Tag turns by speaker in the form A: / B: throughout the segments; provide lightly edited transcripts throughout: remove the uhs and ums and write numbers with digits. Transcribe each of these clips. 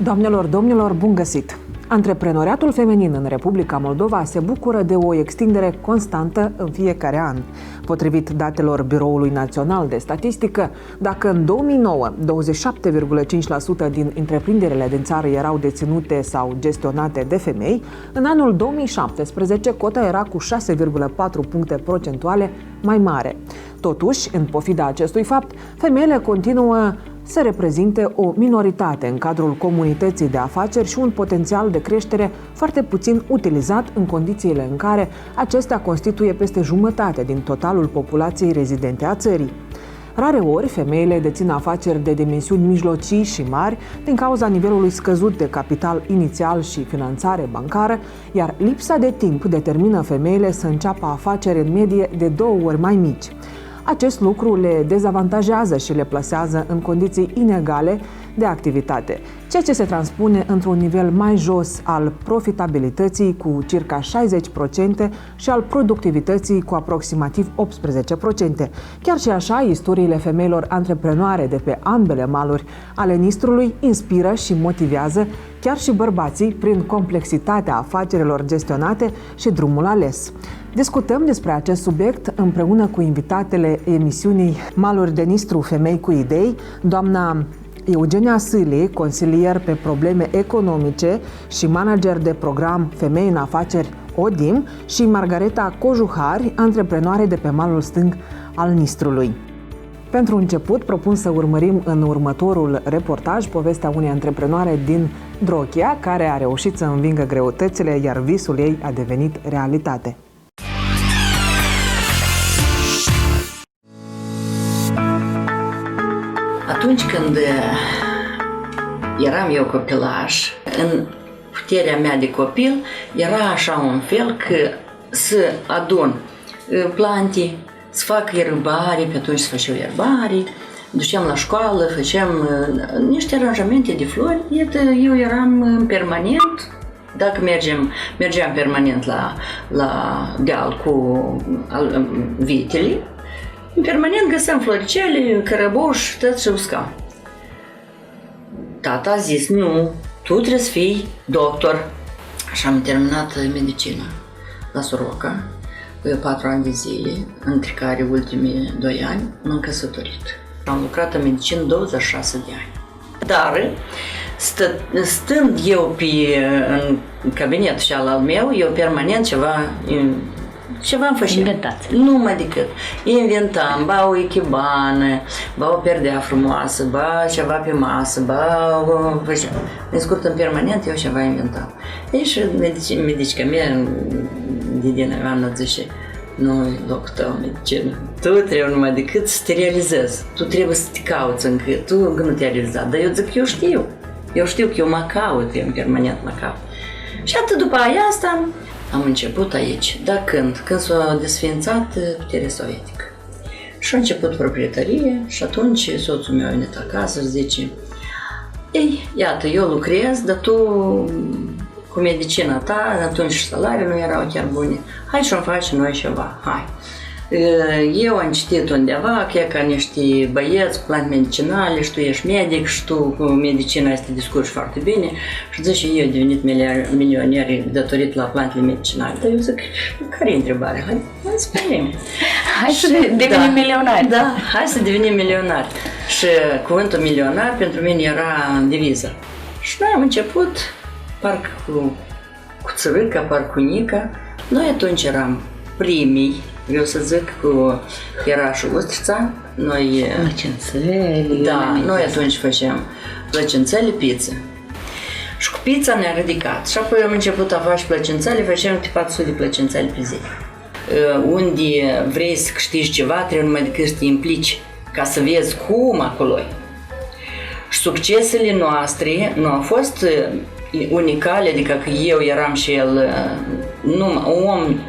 A: Doamnelor, domnilor, bun găsit! Antreprenoriatul feminin în Republica Moldova se bucură de o extindere constantă în fiecare an. Potrivit datelor Biroului Național de Statistică, dacă în 2009 27,5% din întreprinderile din țară erau deținute sau gestionate de femei, în anul 2017 cota era cu 6,4 puncte procentuale mai mare. Totuși, în pofida acestui fapt, femeile continuă să reprezinte o minoritate în cadrul comunității de afaceri și un potențial de creștere foarte puțin utilizat în condițiile în care acestea constituie peste jumătate din totalul populației rezidente a țării. Rareori, femeile dețin afaceri de dimensiuni mijlocii și mari din cauza nivelului scăzut de capital inițial și finanțare bancară, iar lipsa de timp determină femeile să înceapă afaceri în medie de 2 ori mai mici. Acest lucru le dezavantajează și le plasează în condiții inegale de activitate, ceea ce se transpune într-un nivel mai jos al profitabilității cu circa 60% și al productivității cu aproximativ 18%. Chiar și așa, istoriile femeilor antreprenoare de pe ambele maluri ale Nistrului inspiră și motivează chiar și bărbații prin complexitatea afacerilor gestionate și drumul ales. Discutăm despre acest subiect împreună cu invitatele emisiunii Maluri de Nistru, femei cu idei, doamna Eugenia Sâli, consilier pe probleme economice și manager de program Femei în Afaceri ODIM, și Margareta Cojuhari, antreprenoare de pe malul stâng al Nistrului. Pentru început, propun să urmărim în următorul reportaj povestea unei antreprenoare din Drochia, care a reușit să învingă greutățile, iar visul ei a devenit realitate.
B: Atunci când eram eu copilaj, în puterea mea de copil era așa un fel că să adun plante, să fac ierbare, pe atunci se făceau ierbare, duceam la școală, făceam niște aranjamente de flori. Iată, eu eram permanent, dacă mergeam permanent la deal cu vitele, permanent găseam floricele, cărăbuși, tot și uscam. Tata a zis, nu, tu trebuie să fii doctor. Așa am terminat medicina la Soroca, 4 ani de zile, între care ultimii 2 ani m-am căsătorit. Am lucrat în medicină 26 de ani. Dar, stând eu în cabinetul și al meu, eu permanent ceva îmi făceam.
C: Inventați.
B: Numai decât. Inventam, ba o echibană, ba o perdea frumoasă, ba ceva pe masă, ba făceam. În scurt, în permanent, eu ceva inventam. Deci, medicica mea, Didina Ioana, zice, nu e locul tău în medicină. Tu trebuie numai decât să te realizezi. Tu trebuie să te cauți încă. Tu nu te-ai realizat. Dar eu zic, eu știu. Eu știu că eu mă caut, eu permanent mă caut. Și atât după aia asta, am început aici, dar când s-a desființat puterea sovietică. Și a început proprietărie și atunci soțul meu a venit acasă și zice, ei, iată, eu lucrez, dar tu cu medicina ta, atunci salariile nu erau chiar bune, hai și-o faci noi ceva, hai. Eu am citit undeva că e ca niște băieți cu plante medicinale și tu ești medic și tu cu medicina asta discurși foarte bine și zici, eu am devenit milioner datorită la plantele medicinale. Dar eu zic, care e întrebarea? Hai să vedem.
C: Hai să devenim milionari.
B: Da, hai să devenim milionari. Și cuvântul milionar pentru mine era deviză. Și noi am început, parcă cu țărâca, parcă cu Nica. Noi atunci eram primii, vreau să zic, cu Herașul Ustrița, noi...
C: Plăcințele...
B: Da, noi atunci făceam plăcințele, pizza. Și cu pizza ne-a ridicat. Și apoi am început a face plăcințele, făceam 400 de plăcințele pe zi. Unde vrei să câștigi ceva, trebuie numai decât să te implici, ca să vezi cum acolo. Și succesele noastre nu au fost unicale, adică că eu eram și el,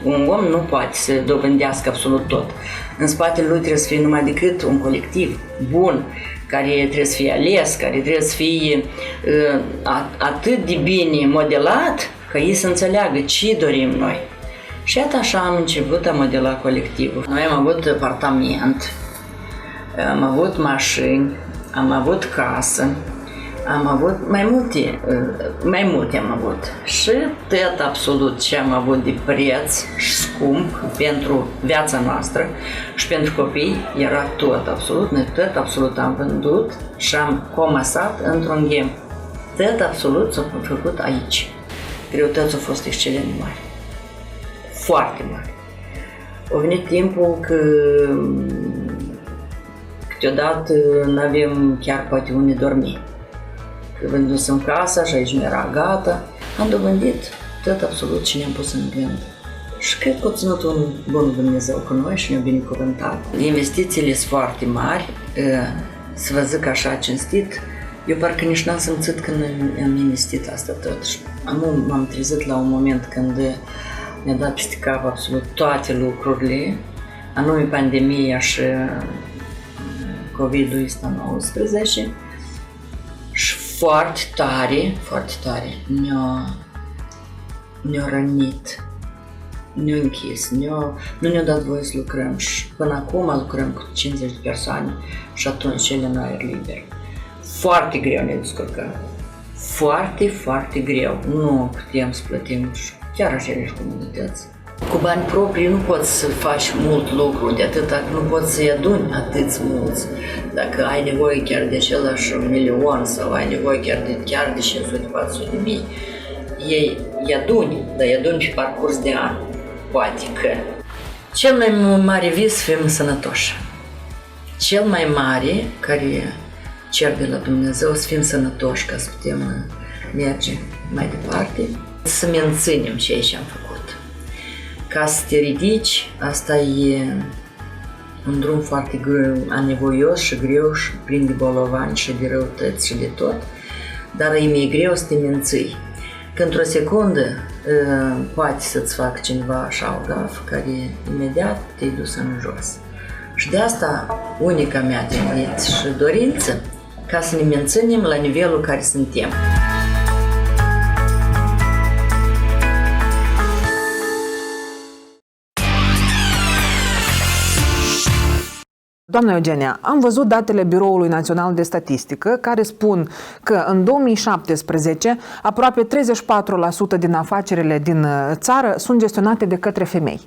B: un om nu poate să dobândească absolut tot. În spatele lui trebuie să fie numai decât un colectiv bun, care trebuie să fie ales, care trebuie să fie atât de bine modelat, ca ei să înțeleagă ce dorim noi. Și iată așa am început a modela colectivul. Noi am avut apartament, am avut mașini, am avut casă, am avut mai multe am avut. Și tot absolut ce am avut de preț și scump pentru viața noastră și pentru copii era tot absolut. Noi tot absolut am vândut și am comasat într-un ghem. Tot absolut s-a făcut aici. Greutățile au fost excelent mari. Foarte mari. A venit timpul că câteodată nu avem chiar poate unde dormi. Că vândusem casa și aici mi-era gata. Am dobândit tot absolut ce ne-am pus în gând. Și cred că a ținut un bun Dumnezeu cu noi și ne-a binecuvântat. Investițiile sunt foarte mari, să vă zic așa cinstit, eu parcă nici n-am simțit când am investit asta tot. Și m-am trezit la un moment când mi-a dat peste cap absolut toate lucrurile, anume pandemia și COVID-ul ăsta 19 și foarte tare ne-a rănit, ne-a închis, nu ne-a dat voie să lucrăm și până acum lucrăm cu 50 de persoane și atunci cele în aer liber. Foarte greu ne descurcăm, foarte greu, nu putem să plătim chiar aceleași comunități. Cu bani proprii nu poți să faci mult lucru, de atâta nu poți să-i aduni atâți mulți. Dacă ai nevoie chiar de același 1.000.000 sau ai nevoie chiar de 500-400 de mii, îi aduni, dar îi aduni pe parcurs de ani. Poate că. Cel mai mare vis să fim sănătoși. Cel mai mare care cer de la Dumnezeu să fim sănătoși ca să putem merge mai departe, să menținem ceea ce am făcut. Ca să te ridici, asta e un drum foarte greu, anevoios și greu și plin de bolovani și de răutăți și de tot, dar e mai greu să te menții. Că într-o secundă poate să-ți facă cineva așa o gafă care imediat te-ai dus în jos. Și de asta unica mea tendință și dorință ca să ne menținem la nivelul care suntem.
A: Doamna Eugenia, am văzut datele Biroului Național de Statistică care spun că în 2017 aproape 34% din afacerile din țară sunt gestionate de către femei.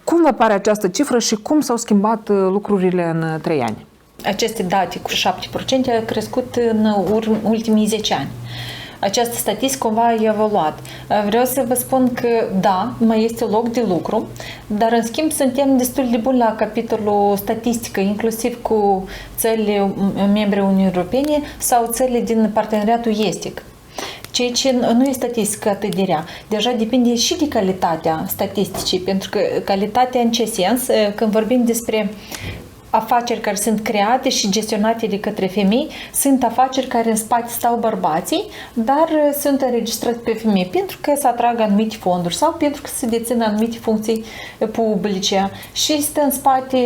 A: Cum vă pare această cifră și cum s-au schimbat lucrurile în 3 ani?
D: Aceste date cu 7% au crescut în ultimii 10 ani. Această statistică cumva a evoluat. Vreau să vă spun că da, mai este loc de lucru, dar în schimb suntem destul de buni la capitolul statistică, inclusiv cu țările membre Uniunii Europene sau țările din parteneriatul estic. Ceea ce nu e statistică atât de rea. Deja depinde și de calitatea statisticii, pentru că calitatea în ce sens? Când vorbim despre afaceri care sunt create și gestionate de către femei, sunt afaceri care în spate stau bărbații, dar sunt înregistrați pe femei pentru că să atragă anumite fonduri sau pentru că se dețin anumite funcții publice și stă în spate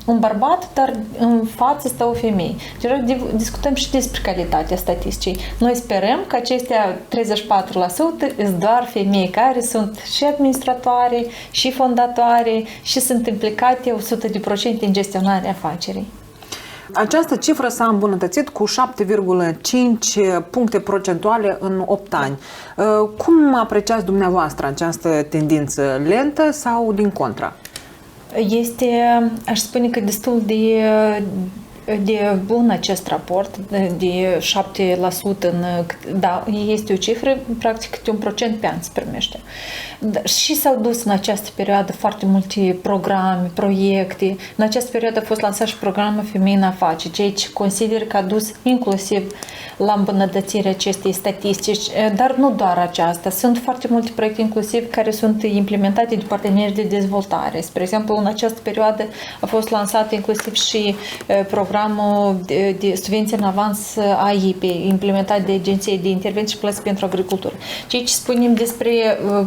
D: un bărbat, dar în față stă o femeie. Deci discutăm și despre calitatea statisticii. Noi sperăm că acestea 34% sunt doar femei care sunt și administratoare, și fondatoare, și sunt implicate 100% în gestionarea afacerii.
A: Această cifră s-a îmbunătățit cu 7,5 puncte procentuale în 8 ani. Cum apreciați dumneavoastră această tendință lentă sau din contra?
D: Este, aș spune că destul de bun acest raport, de 7%, da, este o cifră, practic câte 1% pe an se primește. Și s-au dus în această perioadă foarte multe programe, proiecte. În această perioadă a fost lansat și programul Femei în Afaceri, ceea ce consider că a dus inclusiv la îmbunătățirea acestei statistici, dar nu doar aceasta. Sunt foarte multe proiecte inclusiv care sunt implementate de parteneri de dezvoltare. Spre exemplu, în această perioadă a fost lansat inclusiv și programul de subvenție în avans AIP, implementat de Agenția de Intervenție și Plăți pentru Agricultură. Ceea ce spunem despre,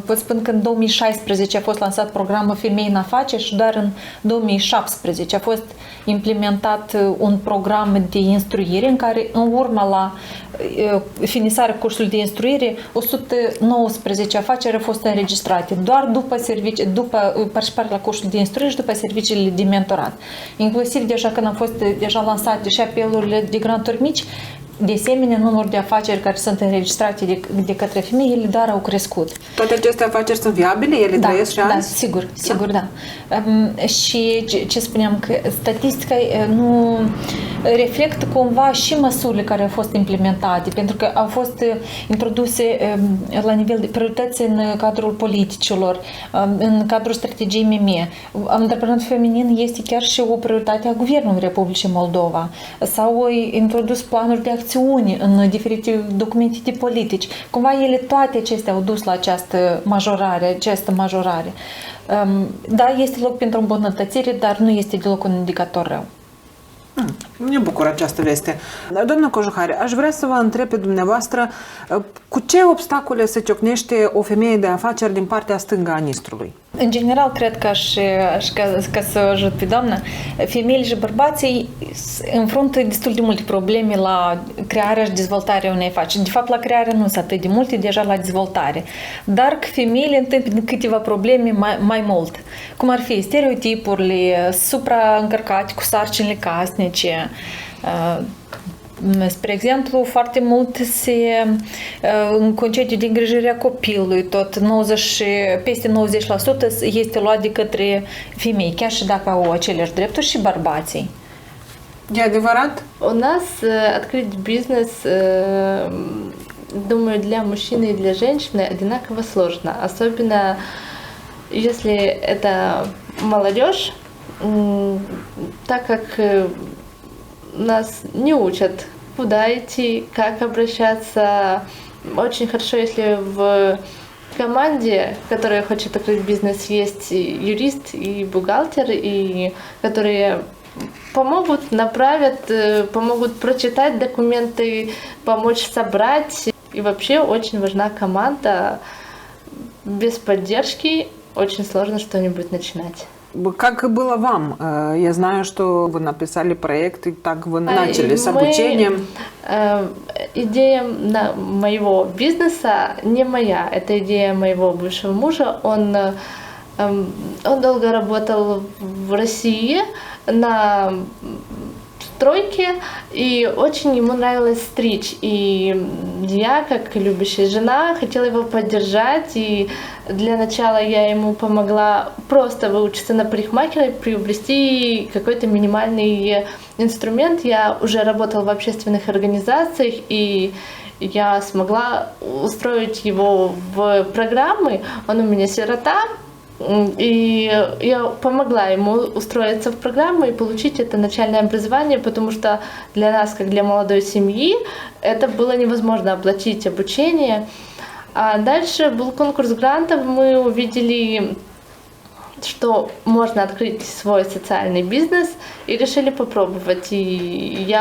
D: pot spune că în 2016 a fost lansat programul Femei în Afaceri și doar în 2017 a fost implementat un program de instruire în care în urma la finisarea cursului de instruire 119 afaceri au fost înregistrate doar după participarea la cursul de instruire și după serviciile de mentorat. Inclusiv deja când au fost deja lansate și apelurile de granturi mici, De asemenea, numărul de afaceri care sunt înregistrate de către femei, ele doar au crescut.
A: Toate aceste afaceri sunt viabile? Ele trăiesc și azi?
D: Da, sigur, da. Și ce spuneam, că statistica nu reflectă cumva și măsurile care au fost implementate, pentru că au fost introduse la nivel de priorități în cadrul politicilor, în cadrul strategiei MME. Antreprenoriatul feminin este chiar și o prioritate a Guvernului Republicii Moldova. S-au introdus planuri de acțiuni în diferite documente de politici. Cumva ele toate acestea au dus la această majorare. Da, este loc pentru îmbunătățire, dar nu este deloc un indicator rău.
A: Ne bucură această veste. Doamnă Cojuhari, aș vrea să vă întreb pe dumneavoastră cu ce obstacole se ciocnește o femeie de afaceri din partea stângă a Nistrului?
D: În general, cred că ca să ajut pe doamna, femeile și bărbații înfruntă destul de multe probleme la crearea și dezvoltarea unei afaceri. De fapt, la crearea nu sunt atât de multe, deja la dezvoltare. Dar că femeile întâmpină câteva probleme mai mult, cum ar fi stereotipurile supraîncărcate cu sarcinile casnice. Spre exemplu, foarte mult în concediu de îngrijire a copilului, peste 90% este luat de către femei, chiar și dacă au aceleași drepturi și bărbații.
A: E adevărat?
E: У нас открыть бизнес, думаю, для мужчины и для женщины одинаково сложно. Особенно если это молодежь, так как нас не учат, куда идти, как обращаться. Очень хорошо, если в команде, которая хочет открыть бизнес, есть юрист и бухгалтер, и которые помогут, направят, помогут прочитать документы, помочь собрать. И вообще очень важна команда. Без поддержки очень сложно что-нибудь начинать.
A: Как было вам? Я знаю, что вы написали проект, и так вы начали с обучением.
E: Идея моего бизнеса не моя, это идея моего бывшего мужа. Он долго работал в России на стройке, и очень ему нравилось стричь. И я, как любящая жена, хотела его поддержать, и для начала я ему помогла просто выучиться на парикмахера и приобрести какой-то минимальный инструмент. Я уже работала в общественных организациях, и я смогла устроить его в программы. Он у меня сирота, и я помогла ему устроиться в программу и получить это начальное образование, потому что для нас, как для молодой семьи, это было невозможно оплатить обучение. А дальше был конкурс грантов, мы увидели, что можно открыть свой социальный бизнес, и решили попробовать. И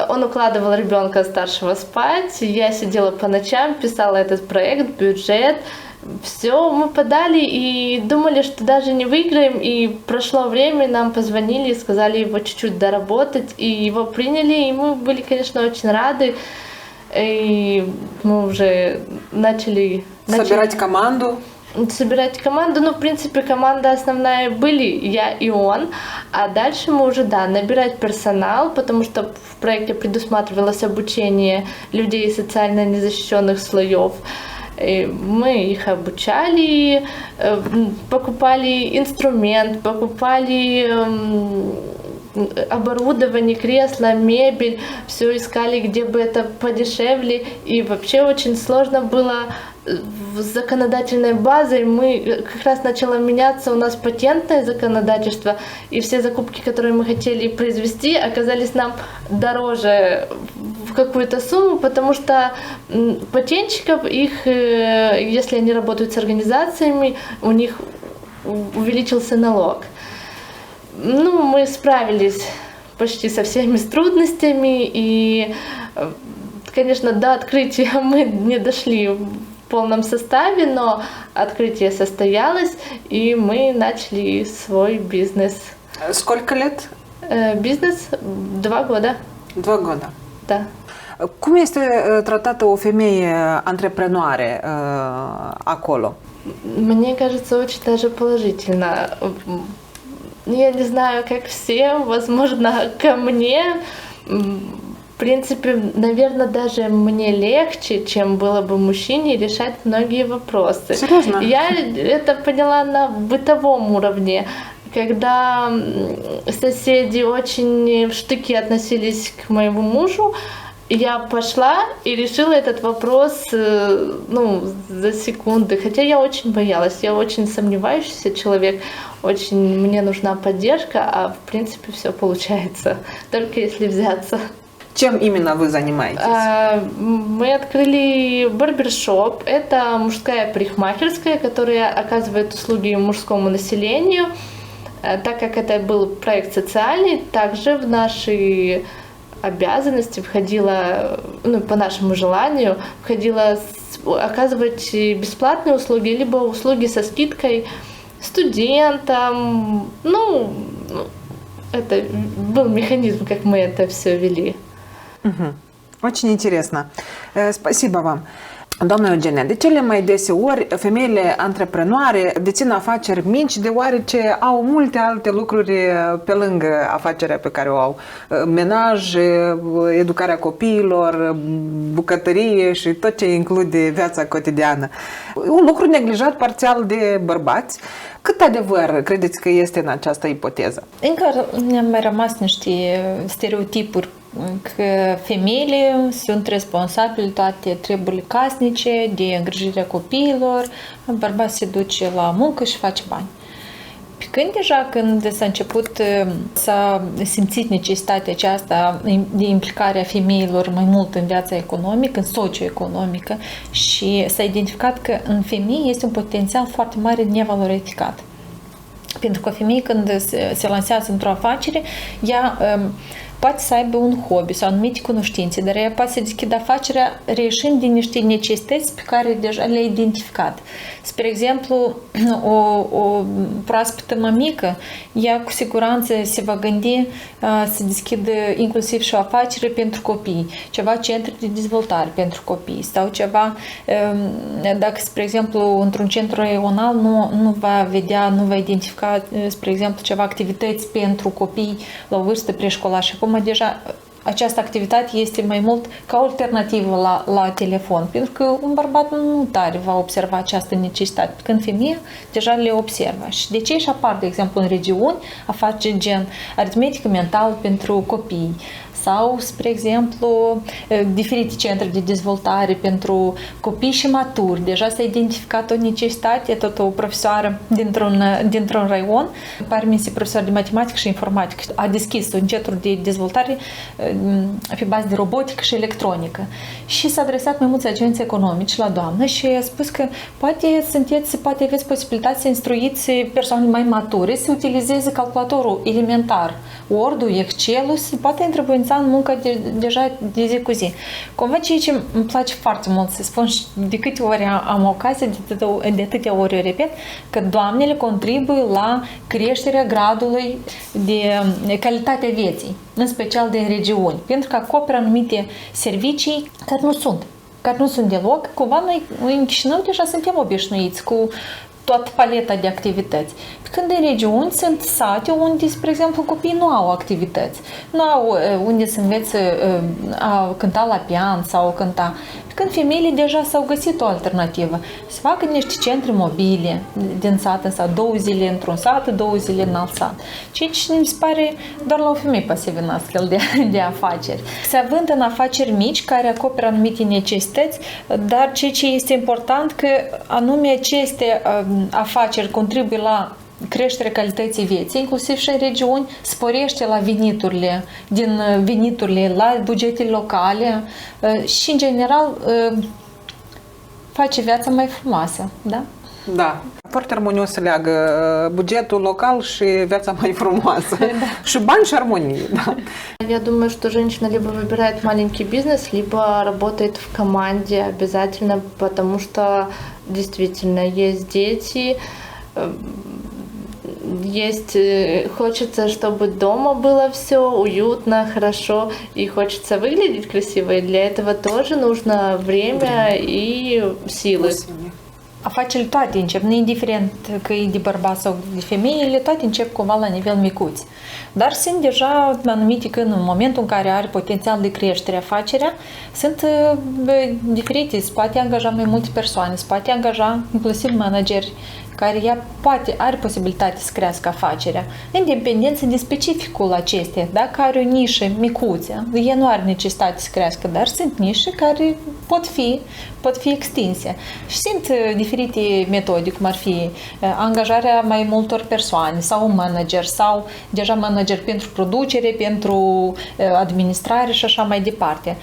E: он укладывал ребенка старшего спать, я сидела по ночам, писала этот проект, бюджет. Все, мы подали и думали, что даже не выиграем, и прошло время, нам позвонили и сказали его чуть-чуть доработать, и его приняли, и мы были, конечно, очень рады, и мы уже начали
A: Собирать команду.
E: Ну, в принципе, команда основная были я и он, а дальше мы уже, набирать персонал, потому что в проекте предусматривалось обучение людей социально незащищенных слоев. Мы их обучали, покупали инструмент, покупали оборудование, кресла, мебель, все искали, где бы это подешевле. И вообще очень сложно было с законодательной базой. Мы как раз начало меняться у нас патентное законодательство, и все закупки, которые мы хотели произвести, оказались нам дороже в какую-то сумму, потому что патентщиков их, если они работают с организациями, у них увеличился налог. Ну, мы справились почти со всеми трудностями, и, конечно, до открытия мы не дошли в полном составе, но открытие состоялось, и мы начали свой бизнес.
A: Сколько лет?
E: Бизнес 2 года.
A: 2 года.
E: Da.
A: Cum este tratată o femeie antreprenoare acolo?
E: Мне кажется, очень даже положительно. Я не знаю, как всем, возможно, ко мне принципе, наверное, даже мне легче, чем было бы мужчине решать многие вопросы.
A: Серьезно?
E: Я это поняла на бытовом уровне. Когда соседи очень в штыки относились к моему мужу, я пошла и решила этот вопрос за секунды. Хотя я очень боялась, я очень сомневающийся человек, очень мне нужна поддержка, а в принципе все получается, только если взяться.
A: Чем именно вы занимаетесь?
E: Мы открыли барбершоп. Это мужская парикмахерская, которая оказывает услуги мужскому населению. Так как это был проект социальный, также в наши обязанности входило, по нашему желанию, входило оказывать бесплатные услуги, либо услуги со скидкой студентам. Это был механизм, как мы это все вели.
A: Очень интересно. Spasibo вам. Doamna Eugenia, de cele mai deseori femeile antreprenoare dețin afaceri mici deoarece au multe alte lucruri pe lângă afacerea pe care o au. Menaj, educarea copiilor, bucătărie și tot ce include viața cotidiană. Un lucru neglijat parțial de bărbați. Cât adevăr credeți că este în această ipoteză?
D: Încă ne-am mai rămas niște stereotipuri că femeile sunt responsabile toate treburile casnice, de îngrijirea copiilor, bărbatul se duce la muncă și face bani. Pe când deja când s-a început, s-a simțit necesitatea aceasta de implicarea femeilor mai mult în viața economică, în socioeconomică și s-a identificat că în femei este un potențial foarte mare nevalorificat. Pentru că o femeie când se lansează într-o afacere, ea poate să aibă un hobby sau anumite cunoștințe, dar ea poate să deschidă afacerea reieșind din niște necesități pe care deja le-a identificat. Spre exemplu, o proaspătă mămică, ea cu siguranță se va gândi să deschidă inclusiv și o afacere pentru copii, ceva centru de dezvoltare pentru copii sau ceva, dacă, spre exemplu, într-un centru regional nu va vedea, nu va identifica, spre exemplu, ceva activități pentru copii la o vârstă preșcolară și acum deja această activitate este mai mult ca alternativă la telefon, pentru că un bărbat nu tare va observa această necesitate, când femeia deja le observă. Și de ce și apar, de exemplu, în regiuni afaceri gen aritmetică mentală pentru copii sau, spre exemplu, diferite centre de dezvoltare pentru copii și maturi. Deja s-a identificat o necesitate, tot o profesoară dintr-un raion, parminse profesor de matematică și informatică, a deschis un centru de dezvoltare pe bază de robotică și electronică. Și s-a adresat mai mulți agenți economici la doamnă și a spus că poate aveți posibilitatea să instruiți persoane mai mature să utilizeze calculatorul elementar, Word-ul, Excel-ul, să poate întrebuința în munca deja de zi cu zi. Cumva ceea ce îmi place foarte mult să spun și de câte ori am ocazie, de atâtea ori eu repet, că doamnele contribuie la creșterea gradului de calitatea vieții, în special din regiuni, pentru că acoperă anumite servicii care nu sunt deloc. Cumva noi în Chișinău deja suntem obișnuiți cu toată paleta de activități. Când în regiuni sunt sate unde, spre exemplu, copiii nu au activități, nu au unde să învețe a cânta la pian sau a cânta. Când femeile deja s-au găsit o alternativă, să facă niște centre mobile din sat în sat, 2 zile într-un sat, 2 zile în alt sat. Ceea ce mi se pare doar la o femeie poate să vină astfel de afaceri. Se având în afaceri mici care acoperă anumite necesități, dar ceea ce este important că anume aceste afaceri contribuie la creșterea calității vieții, inclusiv și în regiuni, sporește la veniturile la bugetele locale și, în general, face viața mai frumoasă, da?
A: Da. Foarte armonios se leagă bugetul local și viața mai frumoasă. Да. Și bani și armonie. Да.
E: Я думаю, что женщина либо выбирает маленький бизнес, либо работает в команде обязательно, потому что действительно есть дети, хочется, чтобы дома было все уютно, хорошо, и хочется выглядеть красиво, и для этого тоже нужно время и силы.
D: afacerile toate încep, indiferent că e de bărbat sau de femeie, ele toate încep cumva la nivel micuț. Dar sunt deja anumite că în momentul în care are potențial de creștere afacerea, sunt diferite, se poate angaja mai multe persoane, se poate angaja inclusiv manageri care ea are posibilitatea să crească afacerea, în dependență de specificul acestea. Dacă are o nișă micuță, ea nu are necesitate să crească, dar sunt nișe care pot fi extinse. Și sunt diferite metode, cum ar fi angajarea mai multor persoane sau un manager sau deja manager pentru producere, pentru administrare și așa mai departe.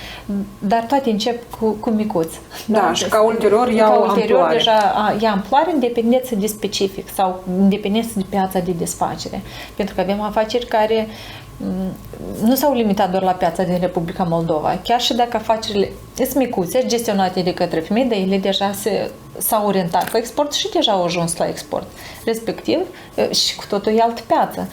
D: Dar toate încep cu micuț.
A: Da, și ca ulterior iau amploare.
D: Deja ia amploare în dependență de specific sau în dependență de piața de desfacere. Pentru că avem afaceri care nu s-au limitat doar la piața din Republica Moldova. Chiar și dacă afacerile sunt micuțe, gestionate de către femei, dar ele deja s-au orientat la export și deja au ajuns la export. Respectiv, și cu totul e altă piață.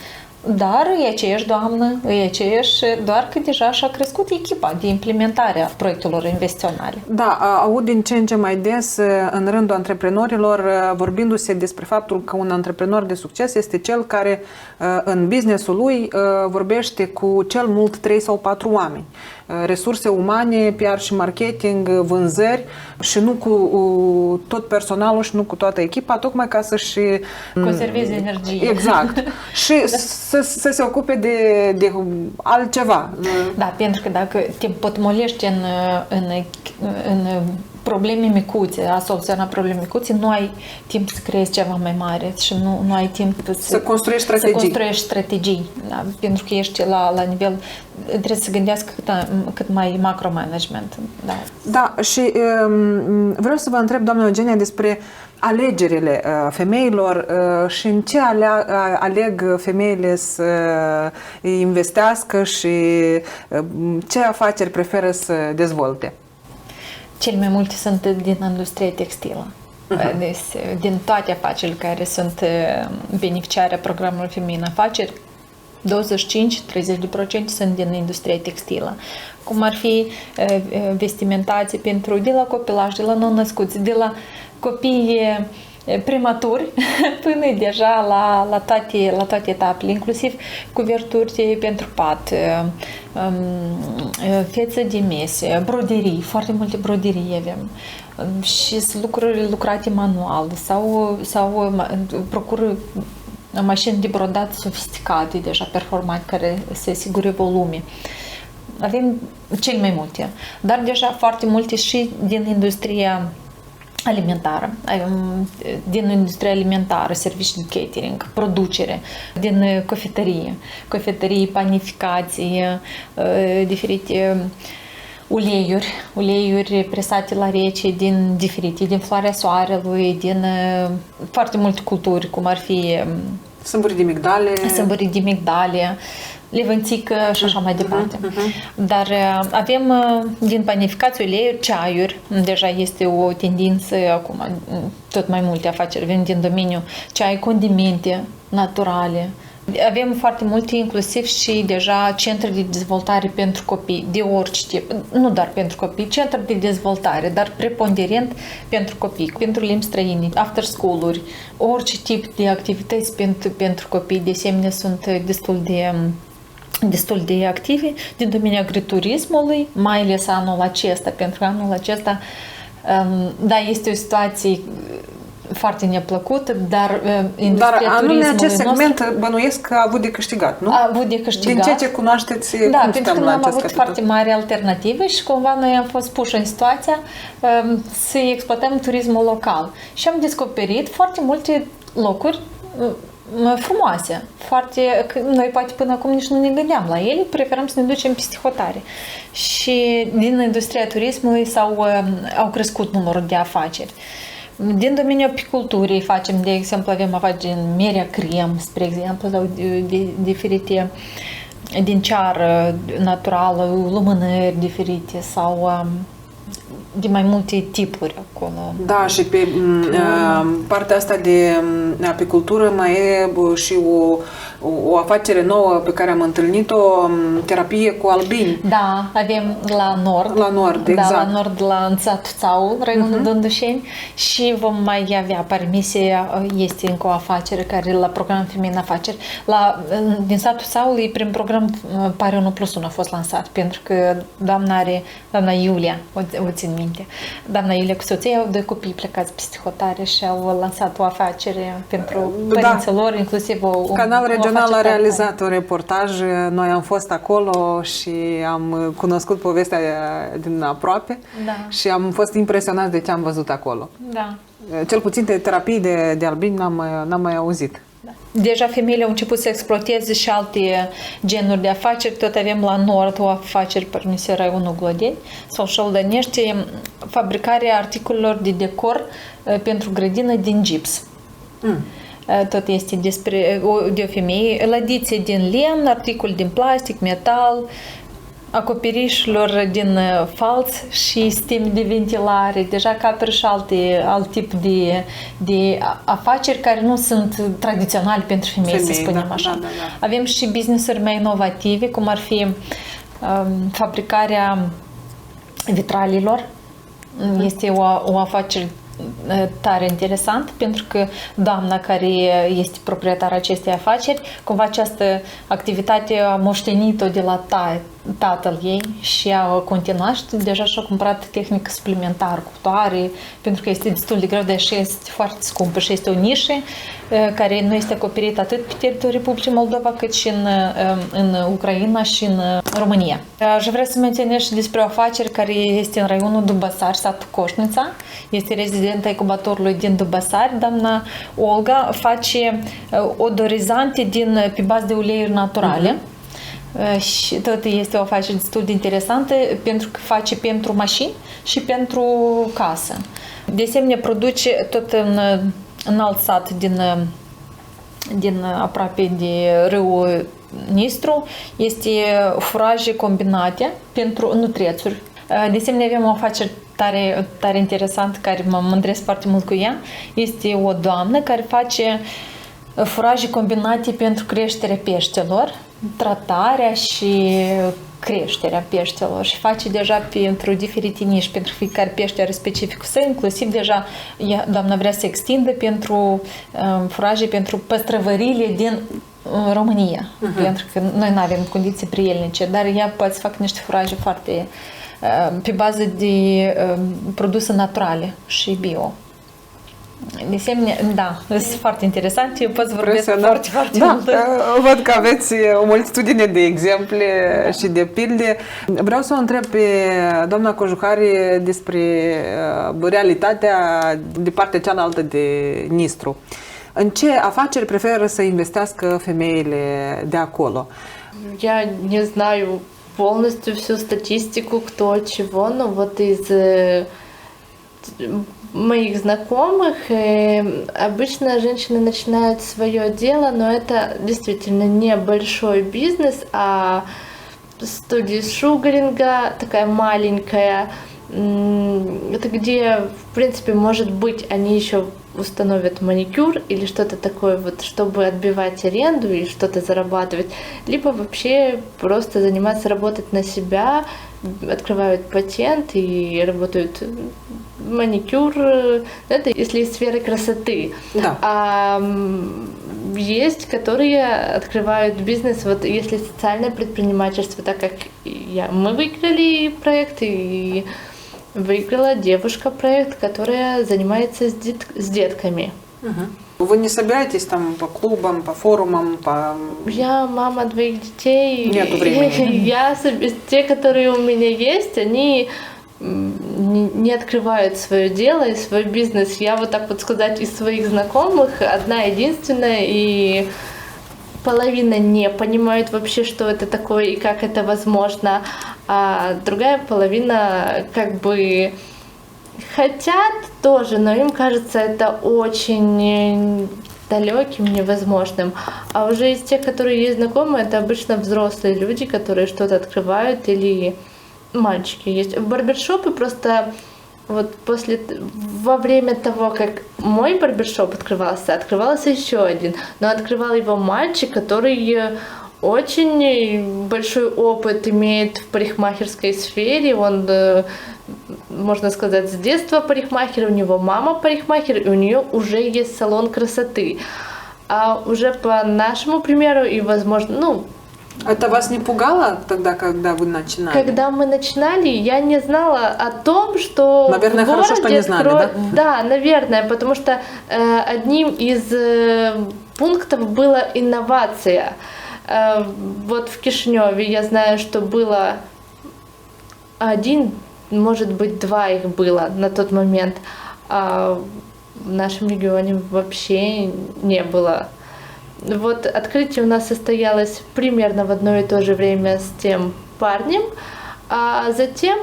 D: Dar e aceeași doamnă, e aceeași, doar că deja și-a crescut echipa de implementare a proiectelor investiționale.
A: Da, aud din ce în ce mai des în rândul antreprenorilor vorbindu-se despre faptul că un antreprenor de succes este cel care în business-ul lui vorbește cu cel mult 3 sau 4 oameni. Resurse umane, PR și marketing, vânzări și nu cu tot personalul și nu cu toată echipa, tocmai ca să-și
D: conserveze energie.
A: Exact. Și să se ocupe de altceva.
D: Da, pentru că dacă te potmolești în probleme micuțe, a soluționa probleme micuțe, nu ai timp să creezi ceva mai mare și nu ai timp
A: să construiești strategii.
D: Da, pentru că ești la nivel, trebuie să gândească cât mai macro-management. Da.
A: Da, și vreau să vă întreb, doamna Eugenia, despre alegerile femeilor și în ce aleg femeile să investească și ce afaceri preferă să dezvolte.
D: Cel mai multe sunt din industria textilă. Deci, din toate afacerile care sunt beneficiare programului Femei în Afaceri, 25-30% sunt din industria textilă. Cum ar fi vestimentație de la copilaj, de la nou-născuți, de la copii prematuri până deja la toate etapele, inclusiv cuverturi pentru pat, fețe de mese, broderii, foarte multe broderii avem și lucruri lucrate manual sau procură mașini de brodat sofisticate, deja performante, care se asigure volume. Avem cel mai multe, dar deja foarte multe și din industria alimentară, din industria alimentară, servicii de catering, producere, din cofetărie, panificație, diferite uleiuri presate la rece din floarea soarelui, din foarte multe culturi, cum ar fi
A: sâmburi de migdale,
D: levânțică și așa mai departe. Dar avem din panificație uleiuri, ceaiuri, deja este o tendință acum, tot mai multe afaceri vin din domeniul ceai, condimente naturale. Avem foarte multe, inclusiv și deja centre de dezvoltare pentru copii, de orice tip, nu doar pentru copii, centre de dezvoltare, dar preponderent pentru copii, pentru limbi străine, after school-uri, orice tip de activități pentru copii, de asemenea, sunt destul de active din domeniul agriturismului, mai ales anul acesta, pentru că anul acesta, da, este o situație foarte neplăcută, dar industria turismului
A: nostru... acest segment bănuiesc că a avut de câștigat, nu?
D: A avut de câștigat.
A: Din ce cunoașteți,
D: da,
A: cum
D: pentru că nu am avut foarte mari alternative și cumva noi am fost puși în situația să exploatăm turismul local. Și am descoperit foarte multe locuri frumoase. Noi poate până acum nici nu ne gândeam la ele, preferăm să ne ducem peste hotare. Și din industria turismului au crescut numărul de afaceri. Din domeniul apiculturii facem, de exemplu, avem afaceri din Merea Crem, spre exemplu, sau diferite din ceară naturală, lumânări diferite sau de mai multe tipuri acolo.
A: Da, și pe partea asta de apicultură mai e și o afacere nouă pe care am întâlnit-o, terapie cu albini.
D: Da, avem la nord.
A: La nord, exact.
D: Da, la nord, în satul Țaul, Raionul Dândușeni, și vom mai avea permisie, este încă o afacere care la program Femei în Afaceri. Din satul Țaul, e prin program Pare 1+1 a fost lansat, pentru că doamna Iulia, o țin minte, doamna Iulia cu soția au 2 copii plecați peste hotare și au lansat o afacere pentru părinții lor, inclusiv
A: Canal Regional a realizat un reportaj, noi am fost acolo și am cunoscut povestea din aproape și am fost impresionați de ce am văzut acolo.
D: Da.
A: Cel puțin de terapii de albini n-am mai auzit.
D: Deja femeile au început să exploateze și alte genuri de afaceri. Tot avem la nord o afacere permisă Raionul Glodeni sau Șoldănești, fabricarea articolelor de decor pentru grădină din gips. Tot este de o femeie, lădițe din lemn, articole din plastic, metal, acoperișilor din falț și sisteme de ventilare. Deja caperă și alt tip de afaceri care nu sunt tradiționale pentru femei, să spunem așa.
A: Da.
D: Avem și business-uri mai inovative, cum ar fi fabricarea vitralilor. Este o afacere tare interesant, pentru că doamna care este proprietara acestei afaceri, cumva această activitate a moștenit-o de la tatăl ei și a continuat și deja și-a cumpărat tehnică suplimentară, cuptoare, pentru că este destul de greu, deși este foarte scumpă și este o nișă care nu este acoperită atât pe teritoriul Republicii Moldova, cât și în Ucraina și în România. Aș vrea să menționez și despre o afacere care este în raionul Dubăsari, satul Coșnița. Este rezidenta incubatorului din Dubăsari. Doamna Olga face odorizante pe bază de uleiuri naturale. Și tot este o afacere destul de interesantă, pentru că face pentru mașini și pentru casă. De asemenea, produce tot în alt sat din aproape de râul Nistru, este furaje combinate pentru nutrețuri. De asemenea, avem o afacere tare interesantă, care mă mândresc foarte mult cu ea. Este o doamnă care face furaje combinate pentru creșterea peștelor, tratarea și creșterea peștelor, și face deja pentru diferite nișe, pentru fiecare pește are specificul său, inclusiv deja doamna vrea să extindă pentru furaje pentru păstrăvările din România, pentru că noi nu avem condiții prielnice, dar ea poate să facă niște furaje foarte pe bază de produse naturale și bio. De asemenea, da, sunt foarte interesant. Eu pot să vorbesc foarte mult.
A: Văd că aveți o multitudine de exemple și de pilde. Vreau să o întreb pe doamna Cojucari despre realitatea de partea cealaltă de Nistru. În ce afaceri preferă să investească femeile de acolo?
E: Я не знаю полностью всю статистику, кто чего, но вот из моих знакомых обычно женщины начинают свое дело, но это действительно не большой бизнес, а студия шугаринга такая маленькая, это где, в принципе, может быть, они еще установят маникюр или что-то такое, вот, чтобы отбивать аренду и что-то зарабатывать, либо вообще просто заниматься, работать на себя, открывают патент и работают маникюр, это если из сферы красоты.
A: Да.
E: А есть, которые открывают бизнес, вот если социальное предпринимательство, так как мы выиграли проект, и выиграла девушка проект, которая занимается с детками.
A: Вы не собираетесь там по клубам, по форумам, по...
E: Я мама 2 детей.
A: Нету времени.
E: Те, которые у меня есть, они не открывают свое дело и свой бизнес. Я вот так вот сказать, из своих знакомых одна единственная, и половина не понимают вообще, что это такое и как это возможно, а другая половина как бы хотят тоже, но им кажется это очень далеким, невозможным. А уже из тех, которые есть знакомые, это обычно взрослые люди, которые что-то открывают или мальчики есть. Барбершопы просто вот во время того, как мой барбершоп открывался еще один, но открывал его мальчик, который очень большой опыт имеет в парикмахерской сфере. Он, можно сказать, с детства парикмахер, у него мама парикмахер, и у нее уже есть салон красоты. А уже по нашему примеру и, возможно,
A: Это вас не пугало тогда, когда вы начинали?
E: когда мы начинали, я не знала о том, что
A: Наверное,
E: в городе
A: хорошо, что не знали, да?
E: Да, наверное, потому что одним из пунктов была инновация. Вот в Кишиневе я знаю, что было один, может быть, два их было на тот момент, а в нашем регионе вообще не было. Вот открытие у нас состоялось примерно в одно и то же время с тем парнем, а затем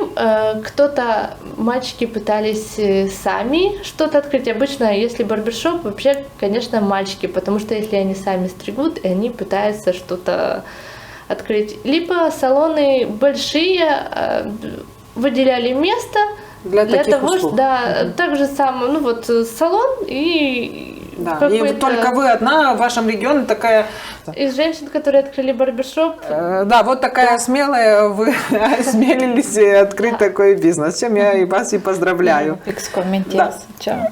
E: мальчики пытались сами что-то открыть. Обычно, если барбершоп, вообще, конечно, мальчики, потому что если они сами стригут, они пытаются что-то открыть. Либо салоны большие выделяли место для того,
A: услуг.
E: так же самое, салон и
A: Да. И только вы одна в вашем регионе такая...
E: из женщин, которые открыли барбершоп.
A: Да, вот такая смелая, вы осмелились открыть такой бизнес, с чем я и вас и поздравляю.
D: Fix comentez ceva.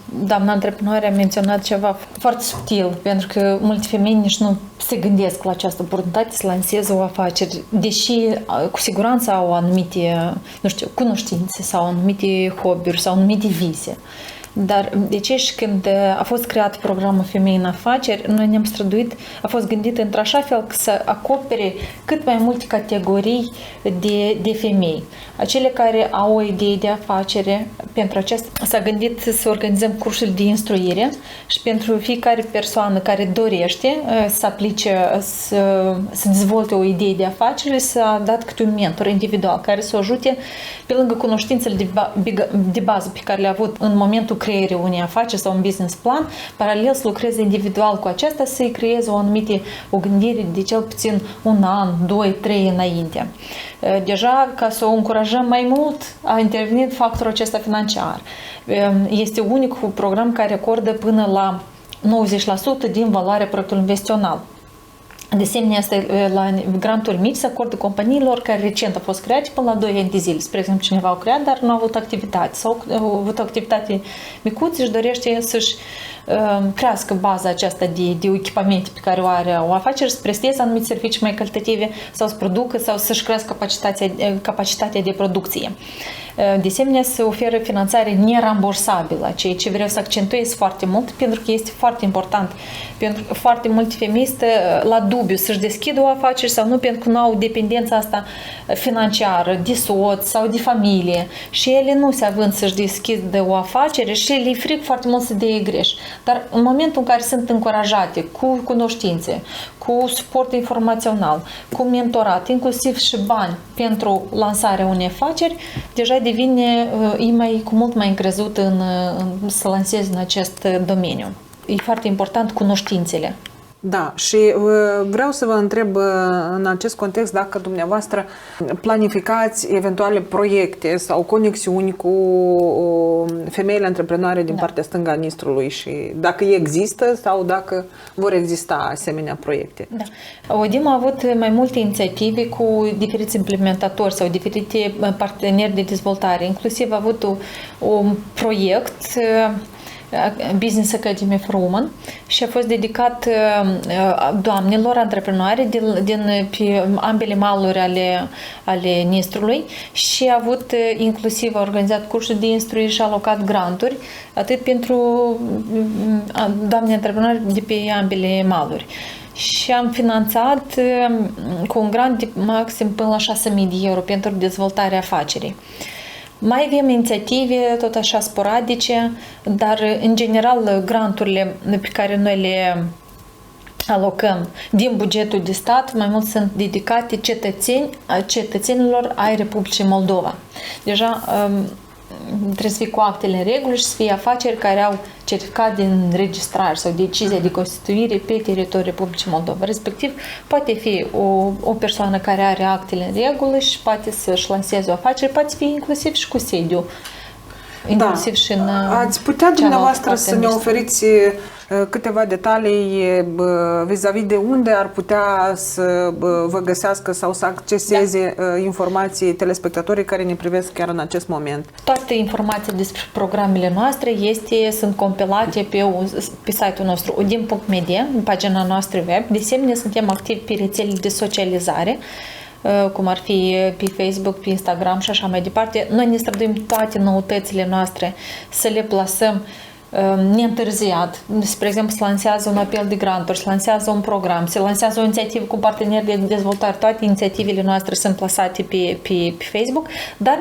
D: Doamna antreprenor a menționat ceva foarte subtil, pentru că multe femei nici nu se gândesc la această oportunitate să lanseze o afacere, deși cu siguranță au anumite, cunoștințe sau anumite hobby-uri sau anumite vise. Dar de ce și când a fost creat programul Femei în Afaceri, noi ne-am străduit, a fost gândit într-așa fel că să acopere cât mai multe categorii de femei. Acele care au o idee de afacere, pentru aceasta s-a gândit să organizăm cursuri de instruire și pentru fiecare persoană care dorește să aplice, să dezvolte o idee de afacere, s-a dat câte un mentor individual care să o ajute pe lângă cunoștințele de bază pe care le-a avut în momentul creierii unei afaceri sau un business plan, paralel să lucreze individual cu aceasta, să-i creeze o gândire de cel puțin un an, 2, 3 înainte. Deja, ca să o încurajăm mai mult, a intervenit factorul acesta financiar. Este unicul program care acordă până la 90% din valoarea proiectului investițional. De asemenea, la granturi mici se acordă companiilor care recent au fost create până la 2 ani de zile. Spre exemplu, cineva au creat, dar nu au avut activitate sau au avut o activitate micuță și dorește să-și crească baza aceasta de echipamente pe care o are o afacere, să presteze anumite servicii mai calitative sau să producă sau să-și crească capacitatea de producție. De asemenea, se oferă finanțare nerambursabilă, ceea ce vreau să accentuez foarte mult, pentru că este foarte important. Pentru că foarte multe femei stă la dubiu să-și deschidă o afacere sau nu, pentru că nu au dependența asta financiară de soț sau de familie și ele nu se având să-și deschidă o afacere și le fric foarte mult să dea greș. Dar în momentul în care sunt încurajate cu cunoștințe, cu suport informațional, cu mentorat, inclusiv și bani pentru lansarea unei afaceri, deja devine cu mult mai încrezut să lanseze în acest domeniu. E foarte important cunoștințele.
A: Da, și vreau să vă întreb în acest context dacă dumneavoastră planificați eventuale proiecte sau conexiuni cu femeile antreprenoare din partea stângă a Nistrului și dacă există sau dacă vor exista asemenea proiecte.
D: Da. ODIM a avut mai multe inițiative cu diferiți implementatori sau diferite parteneri de dezvoltare. Inclusiv a avut un proiect Business Academy for Women și a fost dedicat doamnelor antreprenoare pe ambele maluri ale Nistrului și a avut inclusiv a organizat cursuri de instruire și a alocat granturi atât pentru doamne antreprenori de pe ambele maluri. Și am finanțat cu un grant de maxim până la 6.000 de euro pentru dezvoltarea afacerii. Mai avem inițiative tot așa sporadice, dar în general granturile pe care noi le alocăm din bugetul de stat mai mult sunt dedicate cetățenilor ai Republicii Moldova. Deja trebuie să fie cu actele în regulă și să fie afaceri care au certificat de înregistrare sau decizia de constituire pe teritoriul Republicii Moldova. Respectiv, poate fi o persoană care are actele în regulă și poate să-și lanseze o afacere, poate fi inclusiv și cu sediu. Inclusiv și în
A: ați putea dumneavoastră să ne oferiți câteva detalii vis-a-vis de unde ar putea să vă găsească sau să acceseze informații telespectatorii care ne privesc chiar în acest moment?
D: Toate informațiile despre programele noastre sunt compilate pe site-ul nostru odin.media, în pagina noastră web. De asemenea, suntem activi pe rețelele de socializare, cum ar fi pe Facebook, pe Instagram și așa mai departe. Noi ne străduim toate noutățile noastre să le plasăm neîntârziat. Spre exemplu, se lansează un apel de granturi, se lansează un program, se lansează o inițiativă cu parteneri de dezvoltare. Toate inițiativele noastre sunt plasate pe Facebook, dar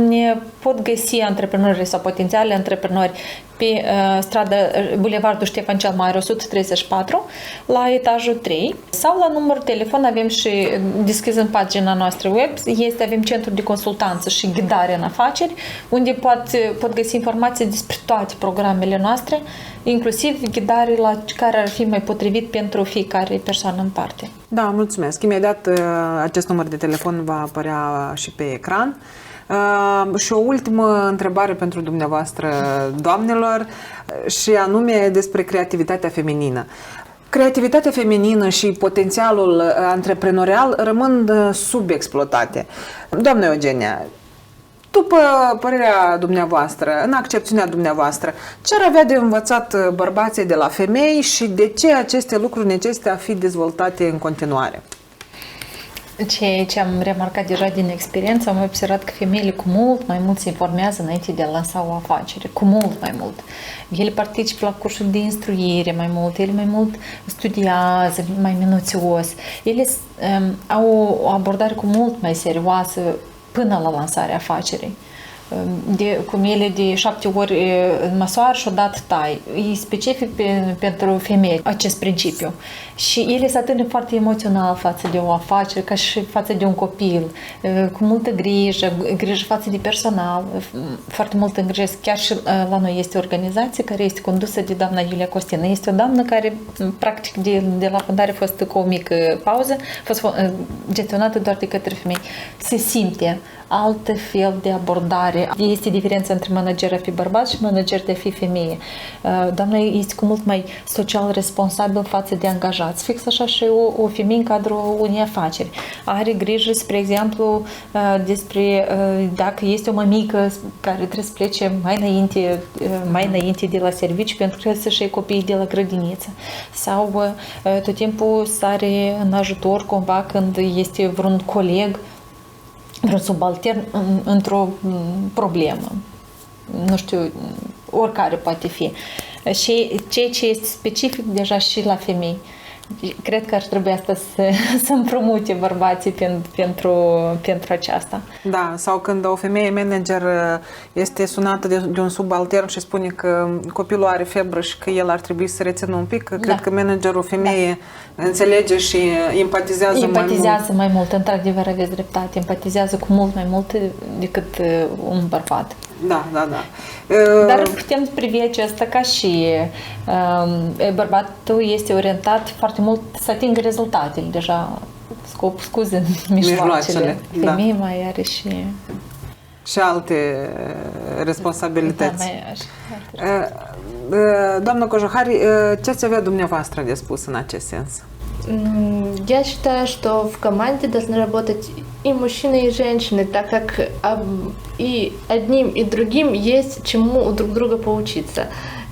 D: ne pot găsi antreprenorii sau potențiale antreprenori pe strada Bulevardul Ștefan cel Mare 134 la etajul 3 sau la numărul telefon avem și deschizând pagina noastră web, avem centru de consultanță și ghidare în afaceri unde pot găsi informații despre toate programele noastre, inclusiv ghidare la care ar fi mai potrivit pentru fiecare persoană în parte.
A: Da, mulțumesc. Imediat acest număr de telefon va apărea și pe ecran. Și o ultimă întrebare pentru dumneavoastră, doamnelor, și anume despre creativitatea feminină. Creativitatea feminină și potențialul antreprenorial rămân subexploatate. Doamna Eugenia, după părerea dumneavoastră, în accepțiunea dumneavoastră, ce ar avea de învățat bărbații de la femei și de ce aceste lucruri necesită a fi dezvoltate în continuare?
D: Ce am remarcat deja din experiență, am observat că femeile cu mult mai mult se informează înainte de a lansa o afacere, cu mult mai mult. Ele participă la cursuri de instruire mai mult, ele mai mult studiază mai minuțios, ele au o abordare cu mult mai serioasă până la lansarea afacerii. Cum ele de 7 ori măsoară și odată tai. E specific pentru femei acest principiu. Și ele se atârnă foarte emoțional față de o afacere, ca și față de un copil, cu multă grijă față de personal, foarte mult îngrijesc. Chiar și la noi este o organizație care este condusă de doamna Iulia Costină. Este o doamnă care, practic, de la fundare a fost cu o mică pauză, a fost gestionată doar de către femei. Se simte alt fel de abordare. Este diferența între manager a fi bărbat și manager de a fi femeie. Doamna este cu mult mai social responsabil față de angajați. Fix așa și o femeie în cadrul unei afaceri. Are grijă, spre exemplu, despre dacă este o mămică care trebuie să plece mai înainte de la serviciu pentru că să-și iei copiii de la grădiniță. Sau tot timpul sare în ajutor cumva când este vreun coleg, vreun subaltern într-o problemă. Nu știu, oricare poate fi. Și ceea ce este specific deja și la femei. Cred că ar trebui asta să împrumute bărbații pentru aceasta.
A: Da, sau când o femeie manager este sunată de un subaltern și spune că copilul are febră și că el ar trebui să rețină un pic, cred că managerul femeie înțelege și empatizează
D: mai mult. Într-adevăr, aveți dreptate, empatizează cu mult mai mult decât un bărbat.
A: Da.
D: Dar putem privi acesta ca și bărbatul este orientat foarte mult să atingă rezultatele, deja scuze mijloacele. Femeia mai are
A: și alte responsabilități. Doamna Cojohari, ce ați avea dumneavoastră de spus în acest sens?
E: Я считаю, что в команде должны работать и мужчины, и женщины, так как и одним, и другим есть чему у друг друга поучиться.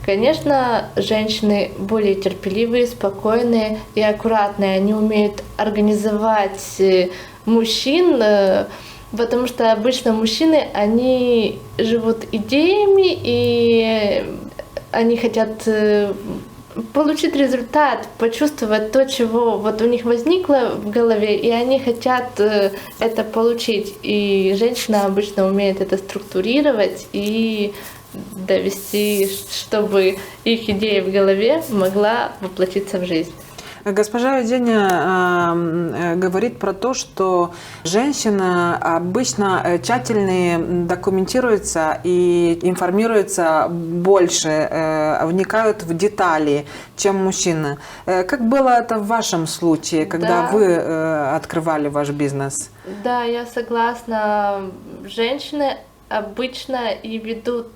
E: Конечно, женщины более терпеливые, спокойные и аккуратные. Они умеют организовать мужчин, потому что обычно мужчины, они живут идеями, и они хотят получить результат, почувствовать то, чего вот у них возникло в голове, и они хотят это получить. И женщина обычно умеет это структурировать и довести, чтобы их идея в голове могла воплотиться в жизнь.
A: Госпожа Евгения говорит про то, что женщины обычно тщательнее документируются и информируются больше, вникают в детали, чем мужчины. Как было это в вашем случае, когда вы открывали ваш бизнес?
E: Да, я согласна. Женщины обычно и ведут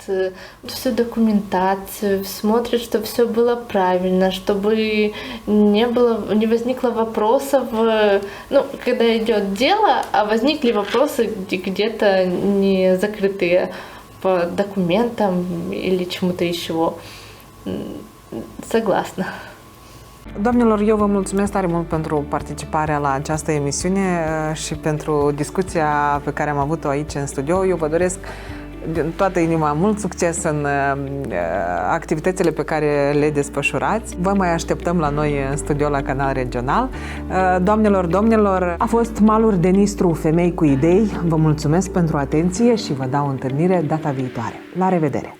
E: всю документацию, смотрят, чтобы все было правильно, чтобы не возникло вопросов, когда идет дело, а возникли вопросы где-то не закрытые по документам или чему-то еще. Согласna.
A: Doamnelor, eu vă mulțumesc tare mult pentru participarea la această emisiune și pentru discuția pe care am avut-o aici în studio. Eu vă doresc din toată inima mult succes în activitățile pe care le desfășurați. Vă mai așteptăm la noi în studio la Canal Regional. Doamnelor, domnilor, a fost Maluri de Nistru, femei cu idei. Vă mulțumesc pentru atenție și vă dau întâlnire data viitoare. La revedere!